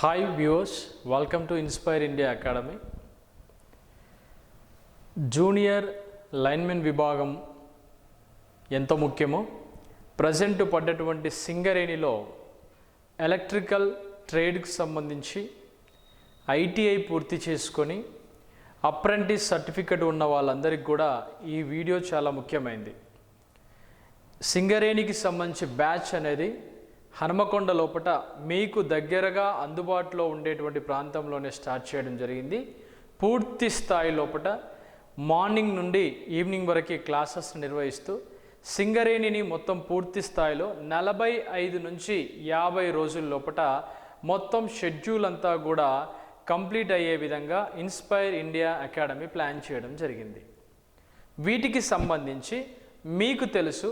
Hi viewers, welcome to inspire India academy. Junior linemen విభాగం ఎంతో ముఖ్యమో ప్రజెంట్ పడ్డటువంటి సింగరేణిలో ఎలక్ట్రికల్ ట్రేడ్కి సంబంధించి ఐటీఐ పూర్తి చేసుకొని అప్రెంటిస్ సర్టిఫికెట్ ఉన్న వాళ్ళందరికీ కూడా ఈ వీడియో చాలా ముఖ్యమైనది. సింగరేణికి సంబంధించి బ్యాచ్ అనేది హనుమకొండ లోపట మీకు దగ్గరగా అందుబాటులో ఉండేటువంటి ప్రాంతంలోనే స్టార్ట్ చేయడం జరిగింది. పూర్తి స్థాయి లోపట మార్నింగ్ నుండి ఈవినింగ్ వరకు క్లాసెస్ నిర్వహిస్తూ సింగరేణిని మొత్తం పూర్తి స్థాయిలో 45 నుంచి 50 రోజుల లోపట మొత్తం షెడ్యూల్ అంతా కూడా కంప్లీట్ అయ్యే విధంగా ఇన్స్పైర్ ఇండియా అకాడమీ ప్లాన్ చేయడం జరిగింది. వీటికి సంబంధించి మీకు తెలుసు,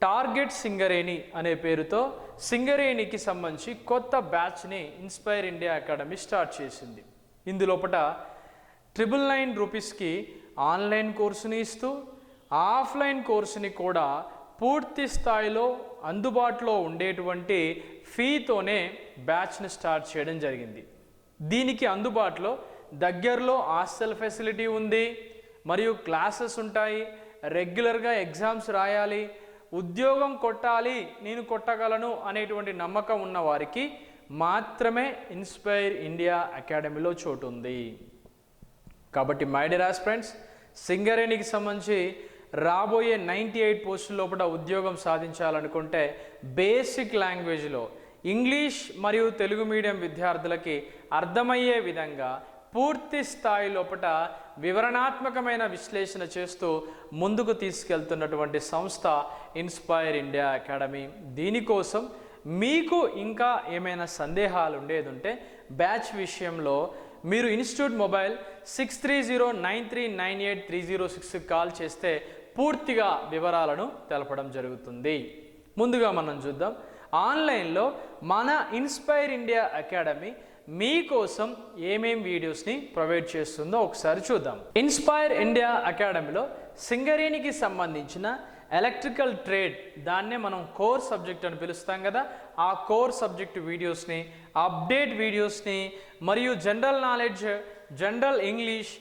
టార్గెట్ సింగరేణి అనే పేరుతో సింగరేణికి సంబంధించి కొత్త బ్యాచ్ని ఇన్స్పైర్ ఇండియా అకాడమీ స్టార్ట్ చేసింది. ఇందులోపట 999 రూపీస్కి ఆన్లైన్ కోర్సుని ఇస్తూ ఆఫ్లైన్ కోర్సుని కూడా పూర్తి స్థాయిలో అందుబాటులో ఉండేటువంటి ఫీతోనే బ్యాచ్ని స్టార్ట్ చేయడం జరిగింది. దీనికి అందుబాటులో దగ్గరలో హాస్టల్ ఫెసిలిటీ ఉంది, మరియు క్లాసెస్ ఉంటాయి. రెగ్యులర్గా ఎగ్జామ్స్ రాయాలి, ఉద్యోగం కొట్టాలి, నేను కొట్టగలను అనేటువంటి నమ్మకం ఉన్న వారికి మాత్రమే ఇన్స్పైర్ ఇండియా అకాడమీలో చోటు ఉంది. కాబట్టి మై డియర్ ఆస్పిరెంట్స్, సింగరేణికి సంబంధించి రాబోయే 98 పోస్టుల లోపల ఉద్యోగం సాధించాలనుకుంటే బేసిక్ లాంగ్వేజ్లో ఇంగ్లీష్ మరియు తెలుగు మీడియం విద్యార్థులకి అర్థమయ్యే విధంగా పూర్తి స్థాయి లోపల వివరణాత్మకమైన విశ్లేషణ చేస్తూ ముందుకు తీసుకెళ్తున్నటువంటి సంస్థ ఇన్స్పైర్ ఇండియా అకాడమీ. దీనికోసం మీకు ఇంకా ఏమైనా సందేహాలు ఉండేది ఉంటే బ్యాచ్ విషయంలో మీరు ఇన్స్టిట్యూట్ మొబైల్ 6309398306 కాల్ చేస్తే పూర్తిగా వివరాలను తెలపడం జరుగుతుంది. ముందుగా మనం చూద్దాం, ఆన్లైన్లో మన ఇన్స్పైర్ ఇండియా అకాడమీ మీకోసం ఏమేం వీడియోస్ని ప్రొవైడ్ చేస్తుందో ఒకసారి చూద్దాం. ఇన్స్పైర్ ఇండియా అకాడమీలో సింగరేణికి సంబంధించిన ఎలక్ట్రికల్ ట్రేడ్, దాన్నే మనం కోర్ సబ్జెక్ట్ అని పిలుస్తాం కదా, ఆ కోర్ సబ్జెక్ట్ వీడియోస్ని, అప్డేట్ వీడియోస్ని, మరియు general knowledge, general English,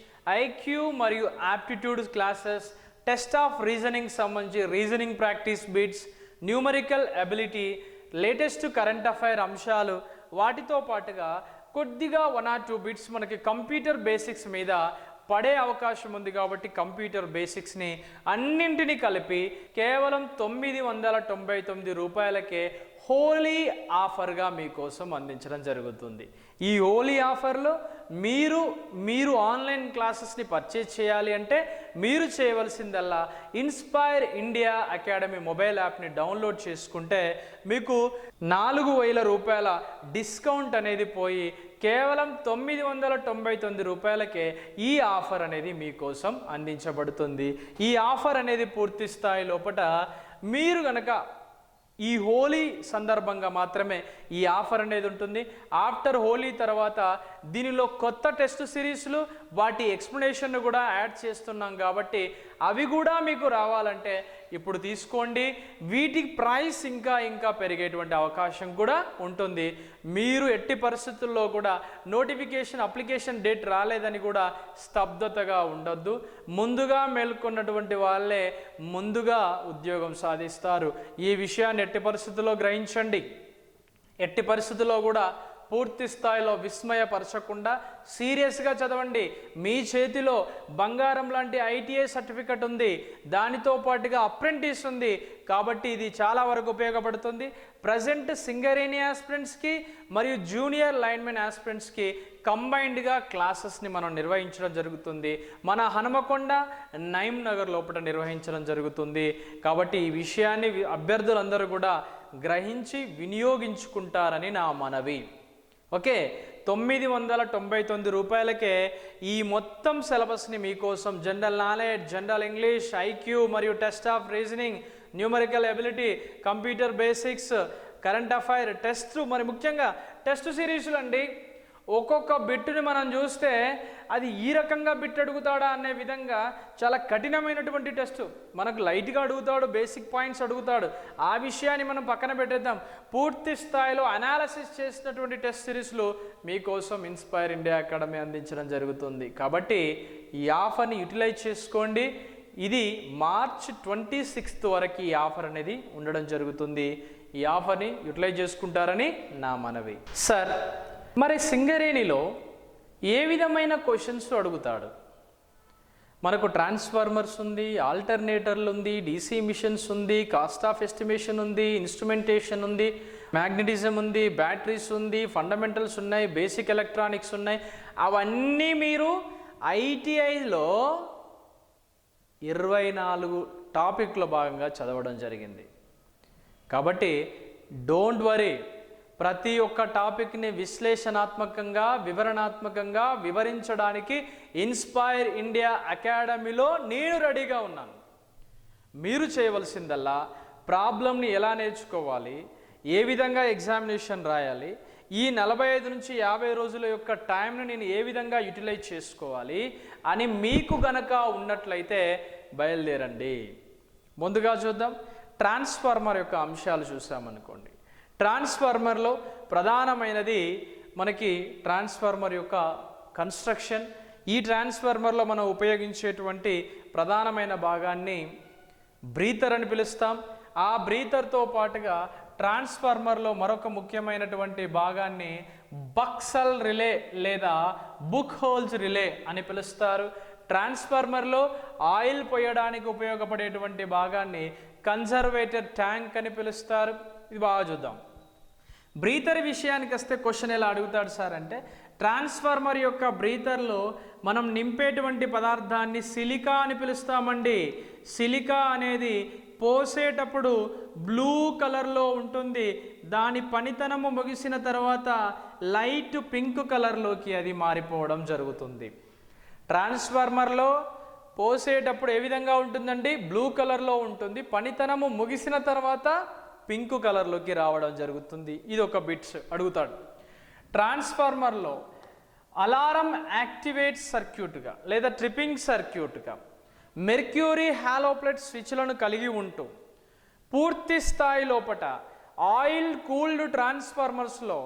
IQ మరియు aptitude classes, test of reasoning సంబంధించి reasoning practice bits, numerical ability, latest current affair అంశాలు, వాటితో పాటుగా కొద్దిగా 1 or 2 బిట్స్ మనకి కంప్యూటర్ బేసిక్స్ మీద పడే అవకాశం ఉంది. కాబట్టి కంప్యూటర్ బేసిక్స్ని అన్నింటినీ కలిపి కేవలం 999 రూపాయలకే హోలీ ఆఫర్గా మీకోసం అందించడం జరుగుతుంది. ఈ హోలీ ఆఫర్లో మీరు ఆన్లైన్ క్లాసెస్ని పర్చేజ్ చేయాలి అంటే మీరు చేయవలసిందల్లా ఇన్స్పైర్ ఇండియా అకాడమీ మొబైల్ యాప్ని డౌన్లోడ్ చేసుకుంటే మీకు 4000 రూపాయల డిస్కౌంట్ అనేది పోయి కేవలం 999 రూపాయలకే ఈ ఆఫర్ అనేది మీకోసం అందించబడుతుంది. ఈ ఆఫర్ అనేది పూర్తి స్థాయి లోపల మీరు గనక ఈ హోలీ సందర్భంగా మాత్రమే ఈ ఆఫర్ అనేది ఉంటుంది. ఆఫ్టర్ హోలీ తర్వాత దీనిలో కొత్త టెస్ట్ సిరీస్లు, వాటి ఎక్స్ప్లెనేషన్ కూడా యాడ్ చేస్తున్నాం. కాబట్టి అవి కూడా మీకు రావాలంటే ఇప్పుడు తీసుకోండి. వీటి ప్రైస్ ఇంకా పెరిగేటువంటి అవకాశం కూడా ఉంటుంది. మీరు ఎట్టి పరిస్థితుల్లో కూడా నోటిఫికేషన్ అప్లికేషన్ డేట్ రాలేదని కూడా స్తబ్దతగా ఉండొద్దు. ముందుగా మేల్కొన్నటువంటి వాళ్ళే ముందుగా ఉద్యోగం సాధిస్తారు. ఈ విషయాన్ని ఎట్టి పరిస్థితుల్లో గ్రహించండి. ఎట్టి పరిస్థితుల్లో కూడా పూర్తి స్థాయిలో విస్మయపరచకుండా సీరియస్గా చదవండి. మీ చేతిలో బంగారం లాంటి ఐటీఐ సర్టిఫికెట్ ఉంది, దానితో పాటుగా అప్రెంటిస్ ఉంది. కాబట్టి ఇది చాలా వరకు ఉపయోగపడుతుంది. ప్రజెంట్ సింగరేణి ఆస్పిరెంట్స్కి మరియు జూనియర్ లైన్మెన్ ఆస్పిరెంట్స్కి కంబైన్డ్గా క్లాసెస్ని మనం నిర్వహించడం జరుగుతుంది. మన హనుమకొండ నైమ్ నగర్ లోపల నిర్వహించడం జరుగుతుంది. కాబట్టి ఈ విషయాన్ని అభ్యర్థులందరూ కూడా గ్రహించి వినియోగించుకుంటారని నా మనవి. ఓకే, 999 రూపాయలకే ఈ మొత్తం సిలబస్ని మీకోసం general knowledge, general English, IQ మరియు test of reasoning, numerical ability, computer basics, current affair, test, మరి ముఖ్యంగా టెస్ట్ సిరీస్లు అండి. ఒక్కొక్క బిట్టుని మనం చూస్తే అది ఈ రకంగా బిట్ అడుగుతాడా అనే విధంగా చాలా కఠినమైనటువంటి టెస్ట్. మనకు లైట్గా అడుగుతాడు, బేసిక్ పాయింట్స్ అడుగుతాడు, ఆ విషయాన్ని మనం పక్కన పెట్టేద్దాం. పూర్తి స్థాయిలో అనాలసిస్ చేసినటువంటి టెస్ట్ సిరీస్లు మీకోసం ఇన్స్పైర్ ఇండియా అకాడమీ అందించడం జరుగుతుంది. కాబట్టి ఈ ఆఫర్ని యూటిలైజ్ చేసుకోండి. ఇది మార్చ్ 26 వరకు ఈ ఆఫర్ అనేది ఉండడం జరుగుతుంది. ఈ ఆఫర్ని యూటిలైజ్ చేసుకుంటారని నా మనవి. సార్, మరి సింగరేణిలో ఏ విధమైన క్వశ్చన్స్ అడుగుతాడు? మనకు ట్రాన్స్ఫార్మర్స్ ఉంది, ఆల్టర్నేటర్లు ఉంది, డీసీ మిషన్స్ ఉంది, కాస్ట్ ఆఫ్ ఎస్టిమేషన్ ఉంది, ఇన్స్ట్రుమెంటేషన్ ఉంది, మ్యాగ్నెటిజం ఉంది, బ్యాటరీస్ ఉంది, ఫండమెంటల్స్ ఉన్నాయి, బేసిక్ ఎలక్ట్రానిక్స్ ఉన్నాయి. అవన్నీ మీరు ఐటీఐలో 24 టాపిక్ల భాగంగా చదవడం జరిగింది. కాబట్టి డోంట్ వరీ, ప్రతి ఒక్క టాపిక్ని విశ్లేషణాత్మకంగా, వివరణాత్మకంగా వివరించడానికి ఇన్స్పైర్ ఇండియా అకాడమీలో నేను రెడీగా ఉన్నాను. మీరు చేయవలసిందల్లా ప్రాబ్లమ్ని ఎలా నేర్చుకోవాలి, ఏ విధంగా ఎగ్జామినేషన్ రాయాలి, ఈ 45 నుంచి 50 రోజుల యొక్క టైంను నేను ఏ విధంగా యూటిలైజ్ చేసుకోవాలి అని మీకు గనక ఉన్నట్లయితే బయలుదేరండి. ముందుగా చూద్దాం. ట్రాన్స్ఫార్మర్ యొక్క అంశాలు చూసామనుకోండి. ట్రాన్స్ఫార్మర్లో ప్రధానమైనది మనకి ట్రాన్స్ఫార్మర్ యొక్క కన్స్ట్రక్షన్. ఈ ట్రాన్స్ఫార్మర్లో మనం ఉపయోగించేటువంటి ప్రధానమైన భాగాన్ని బ్రీతర్ అని పిలుస్తాం. ఆ బ్రీతర్తో పాటుగా ట్రాన్స్ఫార్మర్లో మరొక ముఖ్యమైనటువంటి భాగాన్ని బక్సల్ రిలే లేదా బుక్ హోల్స్ రిలే అని పిలుస్తారు. ట్రాన్స్ఫార్మర్లో ఆయిల్ పోయడానికి ఉపయోగపడేటువంటి భాగాన్ని కన్జర్వేటర్ ట్యాంక్ అని పిలుస్తారు. ఇది బాగా చూద్దాం. బ్రీతర్ విషయానికి వస్తే క్వశ్చన్ ఎలా అడుగుతాడు సార్ అంటే, ట్రాన్స్ఫార్మర్ యొక్క బ్రీతర్లో మనం నింపేటువంటి పదార్థాన్ని సిలికా అని పిలుస్తామండి. సిలికా అనేది పోసేటప్పుడు బ్లూ కలర్లో ఉంటుంది. దాని పనితనము ముగిసిన తర్వాత లైట్ పింక్ కలర్లోకి అది మారిపోవడం జరుగుతుంది. ట్రాన్స్ఫార్మర్లో పోసేటప్పుడు ఏ విధంగా ఉంటుందండి? బ్లూ కలర్లో ఉంటుంది. పనితనము ముగిసిన తర్వాత పింక్ కలర్లోకి రావడం జరుగుతుంది. ఇది ఒక బిట్స్ అడుగుతాడు. ట్రాన్స్ఫార్మర్లో అలారం యాక్టివేట్ సర్క్యూట్గా లేదా ట్రిప్పింగ్ సర్క్యూట్గా మెర్క్యూరీ హాలోప్లెట్ స్విచ్లను కలిగి ఉంటూ పూర్తి స్థాయి లోపట ఆయిల్ కూల్డ్ ట్రాన్స్ఫార్మర్స్లో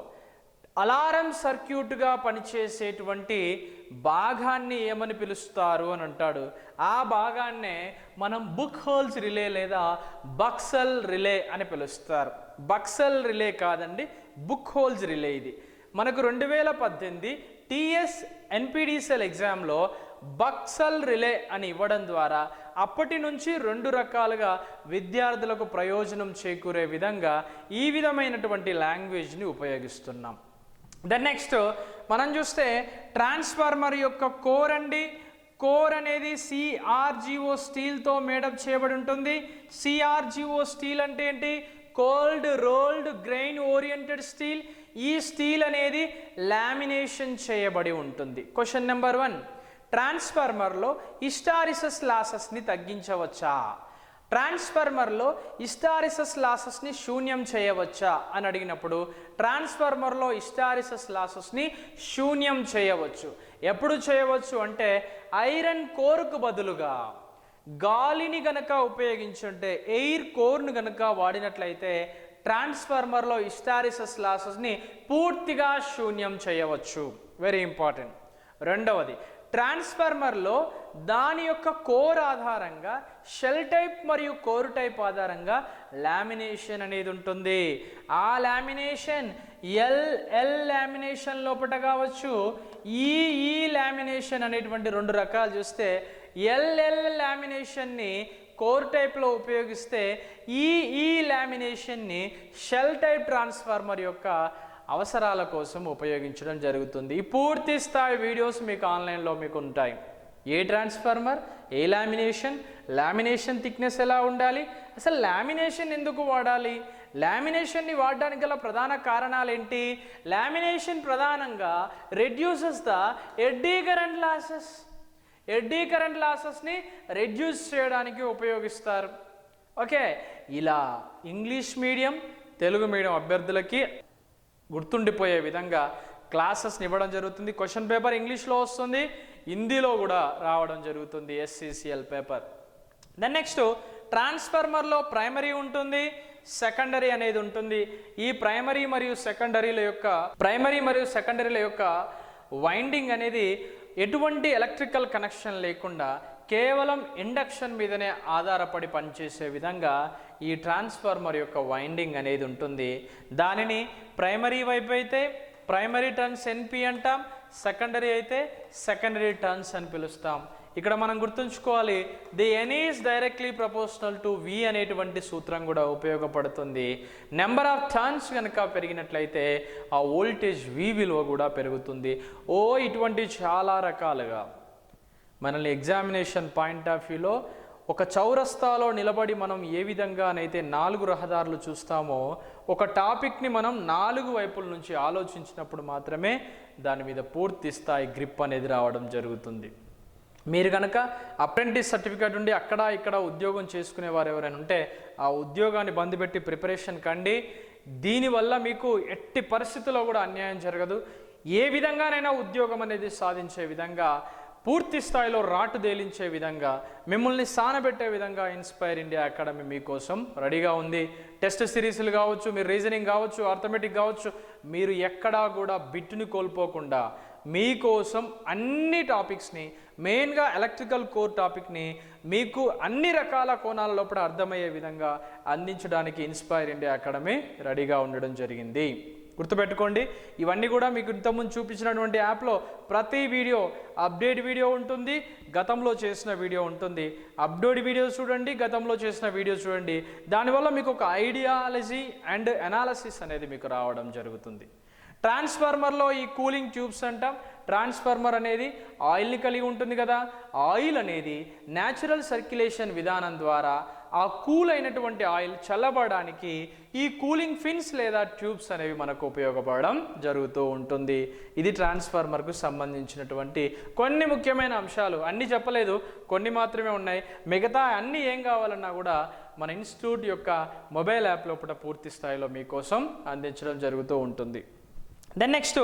అలారం సర్క్యూట్గా పనిచేసేటువంటి భాగాన్ని ఏమని పిలుస్తారు అని అంటాడు. ఆ భాగాన్నే మనం బుక్ హోల్స్ రిలే లేదా బక్సల్ రిలే అని పిలుస్తారు. బక్సల్ రిలే కాదండి, బుక్ హోల్స్ రిలే. ఇది మనకు 2018 టీఎస్ ఎన్పిడిసిఎల్ ఎగ్జామ్లో బక్సల్ రిలే అని ఇవ్వడం ద్వారా అప్పటి నుంచి 2 రకాలుగా విద్యార్థులకు ప్రయోజనం చేకూరే విధంగా ఈ విధమైనటువంటి లాంగ్వేజ్ని ఉపయోగిస్తున్నాం. దెన్ నెక్స్ట్ మనం చూస్తే ట్రాన్స్ఫార్మర్ యొక్క కోర్ అండి. కోర్ అనేది సిఆర్జిఓ స్టీల్తో మేడప్ చేయబడి ఉంటుంది. సిఆర్జిఓ స్టీల్ అంటే ఏంటి? Cold rolled grain oriented steel. ఈ స్టీల్ అనేది లామినేషన్ చేయబడి ఉంటుంది. క్వశ్చన్ నెంబర్ 1, ట్రాన్స్ఫార్మర్లో హిస్టారిసిస్ లాసెస్ని తగ్గించవచ్చా? ట్రాన్స్ఫార్మర్లో హిస్టారిసిస్ లాసెస్ని శూన్యం చేయవచ్చా అని అడిగినప్పుడు ట్రాన్స్ఫార్మర్లో హిస్టారిసిస్ లాసెస్ని శూన్యం చేయవచ్చు. ఎప్పుడు చేయవచ్చు అంటే ఐరన్ కోర్కు బదులుగా గాలిని గనక ఉపయోగించుంటే, ఎయిర్ కోర్ను గనక వాడినట్లయితే ట్రాన్స్ఫార్మర్లో హిస్టారిసిస్ లాసెస్ని పూర్తిగా శూన్యం చేయవచ్చు. Very important. రెండవది, ట్రాన్స్ఫార్మర్లో దాని యొక్క కోర్ ఆధారంగా షెల్ టైప్ మరియు కోర్ టైప్ ఆధారంగా లామినేషన్ అనేది ఉంటుంది. ఆ లామినేషన్ ఎల్ లామినేషన్ లోపల కావచ్చు, ఈ లామినేషన్ అనేటువంటి 2 రకాలు చూస్తే ఎల్ లామినేషన్ని కోర్ టైప్లో ఉపయోగిస్తే ఈ లామినేషన్ని షెల్ టైప్ ట్రాన్స్ఫార్మర్ యొక్క అవసరాల కోసం ఉపయోగించడం జరుగుతుంది. ఈ పూర్తి స్థాయి వీడియోస్ మీకు ఆన్లైన్లో మీకు ఉంటాయి. ఏ ట్రాన్స్ఫార్మర్, ఏ లామినేషన్ థిక్నెస్ ఎలా ఉండాలి, అసలు లామినేషన్ ఎందుకు వాడాలి, లామినేషన్ని వాడడానికి గల ప్రధాన కారణాలు ఏంటి? లామినేషన్ ప్రధానంగా reduces the eddy current losses. Eddy current లాసెస్ని రెడ్యూస్ చేయడానికి ఉపయోగిస్తారు. ఓకే, ఇలా ఇంగ్లీష్ మీడియం, తెలుగు మీడియం అభ్యర్థులకి గుర్తుండిపోయే విధంగా క్లాసెస్ని ఇవ్వడం జరుగుతుంది. క్వశ్చన్ పేపర్ ఇంగ్లీష్లో వస్తుంది, హిందీలో కూడా రావడం జరుగుతుంది ఎస్సీసీఎల్ పేపర్. దెన్ నెక్స్ట్ ట్రాన్స్ఫార్మర్లో ప్రైమరీ ఉంటుంది, సెకండరీ అనేది ఉంటుంది. ఈ ప్రైమరీ మరియు సెకండరీల యొక్క వైండింగ్ అనేది ఎటువంటి ఎలక్ట్రికల్ కనెక్షన్ లేకుండా కేవలం ఇండక్షన్ మీదనే ఆధారపడి పనిచేసే విధంగా ఈ ట్రాన్స్ఫార్మర్ యొక్క వైండింగ్ అనేది ఉంటుంది. దానిని ప్రైమరీ వైపు అయితే ప్రైమరీ టర్న్స్ ఎన్పి అంటాం, సెకండరీ అయితే సెకండరీ టర్న్స్ అని పిలుస్తాం. ఇక్కడ మనం గుర్తుంచుకోవాలి, the N is directly proportional to V అనేటువంటి సూత్రం కూడా ఉపయోగపడుతుంది. నెంబర్ ఆఫ్ టర్న్స్ కనుక పెరిగినట్లయితే ఆ వోల్టేజ్ వి విలువ కూడా పెరుగుతుంది. ఇటువంటి చాలా రకాలుగా మనల్ని ఎగ్జామినేషన్ పాయింట్ ఆఫ్ వ్యూలో ఒక చౌరస్తాలో నిలబడి మనం ఏ విధంగానైతే 4 రహదారులు చూస్తామో ఒక టాపిక్ని మనం 4 వైపుల నుంచి ఆలోచించినప్పుడు మాత్రమే దాని మీద పూర్తి స్థాయి గ్రిప్ అనేది రావడం జరుగుతుంది. మీరు కనుక అప్రెంటిస్ సర్టిఫికేట్ ఉండి అక్కడ ఇక్కడ ఉద్యోగం చేసుకునేవారు ఎవరైనా ఉంటే ఆ ఉద్యోగాన్ని బంద్ పెట్టి ప్రిపరేషన్ కండి. దీనివల్ల మీకు ఎట్టి పరిస్థితుల్లో కూడా అన్యాయం జరగదు. ఏ విధంగానైనా ఉద్యోగం అనేది సాధించే విధంగా, పూర్తి స్థాయిలో రాటు తేలించే విధంగా, మిమ్మల్ని సానబెట్టే విధంగా ఇన్స్పైర్ ఇండియా అకాడమీ మీకోసం రెడీగా ఉంది. టెస్ట్ సిరీస్లు కావచ్చు, మీరు రీజనింగ్ కావచ్చు, అర్థమెటిక్ కావచ్చు, మీరు ఎక్కడా కూడా బిట్టుని కోల్పోకుండా మీకోసం అన్ని టాపిక్స్ని, మెయిన్గా ఎలక్ట్రికల్ కోర్ టాపిక్ని మీకు అన్ని రకాల కోణాల లోపల అర్థమయ్యే విధంగా అందించడానికి ఇన్స్పైర్ ఇండియా అకాడమీ రెడీగా ఉండడం జరిగింది. గుర్తుపెట్టుకోండి, ఇవన్నీ కూడా మీకు ఇంతకుముందు చూపించినటువంటి యాప్లో ప్రతి వీడియో అప్డేట్ వీడియో ఉంటుంది, గతంలో చేసిన వీడియో ఉంటుంది. అప్డేట్ వీడియో చూడండి, గతంలో చేసిన వీడియో చూడండి. దానివల్ల మీకు ఒక ఐడియాలజీ అండ్ అనాలసిస్ అనేది మీకు రావడం జరుగుతుంది. ట్రాన్స్ఫార్మర్లో ఈ కూలింగ్ ట్యూబ్స్ అంటాం. ట్రాన్స్ఫార్మర్ అనేది ఆయిల్ని కలిగి ఉంటుంది కదా, ఆయిల్ అనేది న్యాచురల్ సర్క్యులేషన్ విధానం ద్వారా ఆ కూల్ అయినటువంటి ఆయిల్ చల్లబడడానికి ఈ కూలింగ్ ఫిన్స్ లేదా ట్యూబ్స్ అనేవి మనకు ఉపయోగపడడం జరుగుతూ ఉంటుంది. ఇది ట్రాన్స్ఫార్మర్కు సంబంధించినటువంటి కొన్ని ముఖ్యమైన అంశాలు. అన్నీ చెప్పలేదు, కొన్ని మాత్రమే ఉన్నాయి. మిగతా అన్నీ ఏం కావాలన్నా కూడా మన ఇన్స్టిట్యూట్ యొక్క మొబైల్ యాప్ లోపల పూర్తి స్థాయిలో మీకోసం అందించడం జరుగుతూ ఉంటుంది. దెన్ నెక్స్ట్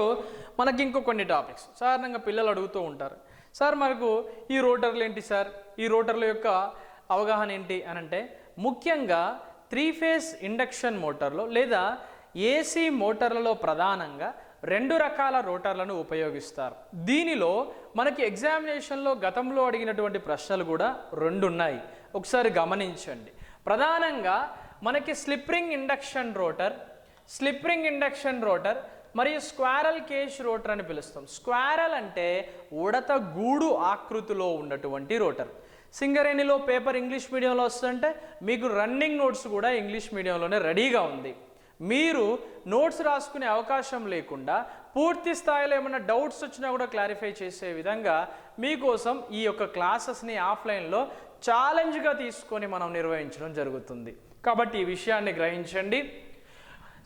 మనకి ఇంకో కొన్ని టాపిక్స్ సాధారణంగా పిల్లలు అడుగుతూ ఉంటారు, సార్ మనకు ఈ రోటర్లు ఏంటి సార్, ఈ రోటర్ల యొక్క అవగాహన ఏంటి అని అంటే, ముఖ్యంగా 3 ఫేజ్ ఇండక్షన్ మోటార్లో లేదా ఏసీ మోటార్లలో ప్రధానంగా 2 రకాల రోటర్లను ఉపయోగిస్తారు. దీనిలో మనకి ఎగ్జామినేషన్లో గతంలో అడిగినటువంటి ప్రశ్నలు కూడా 2 ఉన్నాయి, ఒకసారి గమనించండి. ప్రధానంగా మనకి స్లిప్ రింగ్ ఇండక్షన్ రోటర్ మరియు స్క్వారల్ కేజ్ రోటర్ అని పిలుస్తాం. స్క్వారల్ అంటే ఉడత గూడు ఆకృతిలో ఉన్నటువంటి రోటర్. సింగరేణిలో పేపర్ ఇంగ్లీష్ మీడియంలో వస్తుంటే మీకు రన్నింగ్ నోట్స్ కూడా ఇంగ్లీష్ మీడియంలోనే రెడీగా ఉంది. మీరు నోట్స్ రాసుకునే అవకాశం లేకుండా పూర్తి స్థాయిలో ఏమైనా డౌట్స్ వచ్చినా కూడా క్లారిఫై చేసే విధంగా మీకోసం ఈ యొక్క క్లాసెస్ని ఆఫ్లైన్లో ఛాలెంజ్గా తీసుకొని మనం నిర్వహించడం జరుగుతుంది. కాబట్టి ఈ విషయాన్ని గ్రహించండి.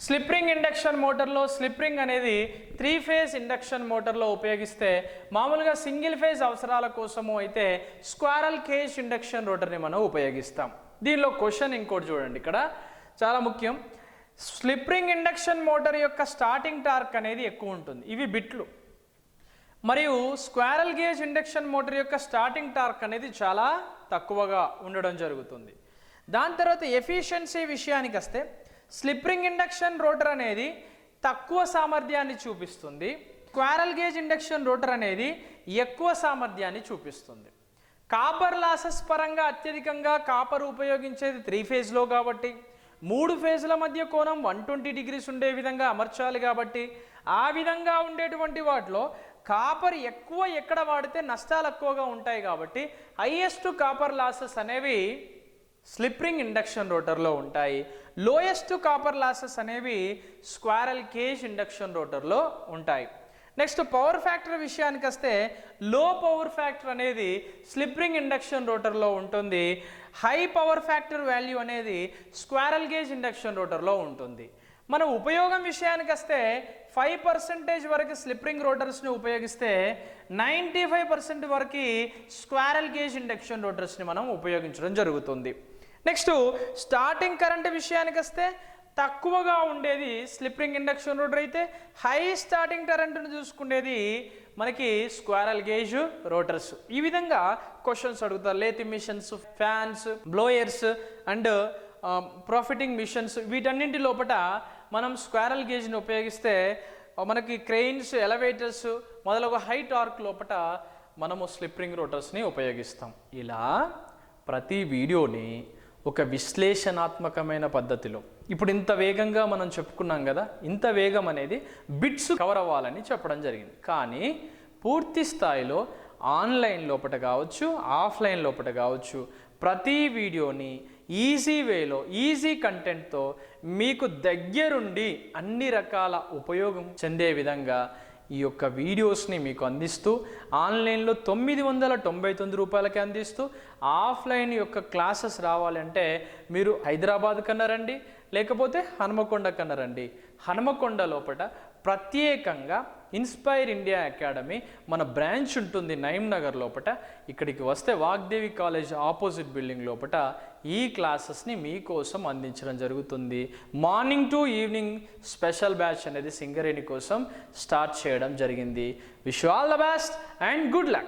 స్లిప్ రింగ్ ఇండక్షన్ మోటార్లో స్లిప్ రింగ్ అనేది 3 ఫేజ్ ఇండక్షన్ మోటార్లో ఉపయోగిస్తే, మామూలుగా సింగిల్ ఫేజ్ అవసరాల కోసము అయితే స్క్వారల్ కేజ్ ఇండక్షన్ రోటర్ని మనం ఉపయోగిస్తాం. దీనిలో క్వశ్చన్ ఇంకోటి చూడండి, ఇక్కడ చాలా ముఖ్యం. స్లిప్ రింగ్ ఇండక్షన్ మోటార్ యొక్క స్టార్టింగ్ టార్క్ అనేది ఎక్కువ ఉంటుంది, ఇవి బిట్లు. మరియు స్క్వారల్ గేజ్ ఇండక్షన్ మోటార్ యొక్క స్టార్టింగ్ టార్క్ అనేది చాలా తక్కువగా ఉండడం జరుగుతుంది. దాని తర్వాత ఎఫిషియన్సీ విషయానికి వస్తే స్లిప్ రింగ్ ఇండక్షన్ రోటర్ అనేది తక్కువ సామర్థ్యాన్ని చూపిస్తుంది, స్క్వారల్ గేజ్ ఇండక్షన్ రోటర్ అనేది ఎక్కువ సామర్థ్యాన్ని చూపిస్తుంది. కాపర్ లాసెస్ పరంగా అత్యధికంగా కాపర్ ఉపయోగించేది 3 ఫేజ్లో కాబట్టి 3 ఫేజ్ల మధ్య కోణం 120 డిగ్రీస్ ఉండే విధంగా అమర్చాలి కాబట్టి ఆ విధంగా ఉండేటువంటి వాటిలో కాపర్ ఎక్కువ ఎక్కడ వాడితే నష్టాలు ఎక్కువగా ఉంటాయి కాబట్టి హైయెస్ట్ కాపర్ లాసెస్ అనేవి స్లిప్ రింగ్ ఇండక్షన్ రోటర్లో ఉంటాయి. లోయెస్ట్ కాపర్ లాసెస్ అనేవి స్క్వారల్ కేజ్ ఇండక్షన్ రోటర్లో ఉంటాయి. నెక్స్ట్ పవర్ ఫ్యాక్టర్ విషయానికి వస్తే లో పవర్ ఫ్యాక్టర్ అనేది స్లిప్ రింగ్ ఇండక్షన్ రోటర్లో ఉంటుంది, హై పవర్ ఫ్యాక్టర్ వాల్యూ అనేది స్క్వారల్ గేజ్ ఇండక్షన్ రోటర్లో ఉంటుంది. మన ఉపయోగం విషయానికి వస్తే 5% వరకు స్లిప్ రింగ్ రోటర్స్ని ఉపయోగిస్తే 95% వరకు స్క్వారల్ గేజ్ ఇండక్షన్ రోటర్స్ని మనం ఉపయోగించడం జరుగుతుంది. నెక్స్ట్ స్టార్టింగ్ కరెంట్ విషయానికి వస్తే తక్కువగా ఉండేది స్లిప్ రింగ్ ఇండక్షన్ రోటర్ అయితే, హై స్టార్టింగ్ కరెంట్ను చూసుకునేది మనకి స్క్వారల్ గేజ్ రోటర్స్. ఈ విధంగా క్వశ్చన్స్ అడుగుతారు. Lathe machines, fans, blowers and profiting machines, వీటన్నింటి లోపల మనం స్క్వారల్ గేజ్ని ఉపయోగిస్తే మనకి క్రెయిన్స్, ఎలివేటర్స్ మొదలగు హై టార్క్ లోపల మనము స్లిప్ రింగ్ రోటర్స్ని ఉపయోగిస్తాం. ఇలా ప్రతి వీడియోని ఒక విశ్లేషణాత్మకమైన పద్ధతిలో, ఇప్పుడు ఇంత వేగంగా మనం చెప్పుకున్నాం కదా, ఇంత వేగం అనేది బిట్స్ కవర్ అవ్వాలని చెప్పడం జరిగింది. కానీ పూర్తి స్థాయిలో ఆన్లైన్ లోపల కావచ్చు, ఆఫ్లైన్ లోపల కావచ్చు, ప్రతి వీడియోని ఈజీ వేలో, ఈజీ కంటెంట్తో మీకు దగ్గరుండి అన్ని రకాల ఉపయోగం చెందే విధంగా ఈ యొక్క వీడియోస్ని మీకు అందిస్తూ, ఆన్లైన్లో 999 రూపాయలకి అందిస్తూ, ఆఫ్లైన్ యొక్క క్లాసెస్ రావాలంటే మీరు హైదరాబాద్ కన్నా రండి, లేకపోతే హనుమకొండ కన్నా రండి. హనుమకొండ లోపల ప్రత్యేకంగా ఇన్స్పైర్ ఇండియా అకాడమీ మన బ్రాంచ్ ఉంటుంది నయీం నగర్ లోపల. ఇక్కడికి వస్తే వాగ్దేవి కాలేజ్ ఆపోజిట్ బిల్డింగ్ లోపల ఈ క్లాసెస్ని మీకోసం అందించడం జరుగుతుంది. Morning to evening special batch అనేది సింగరేణి కోసం స్టార్ట్ చేయడం జరిగింది. Wish you all the best and good luck.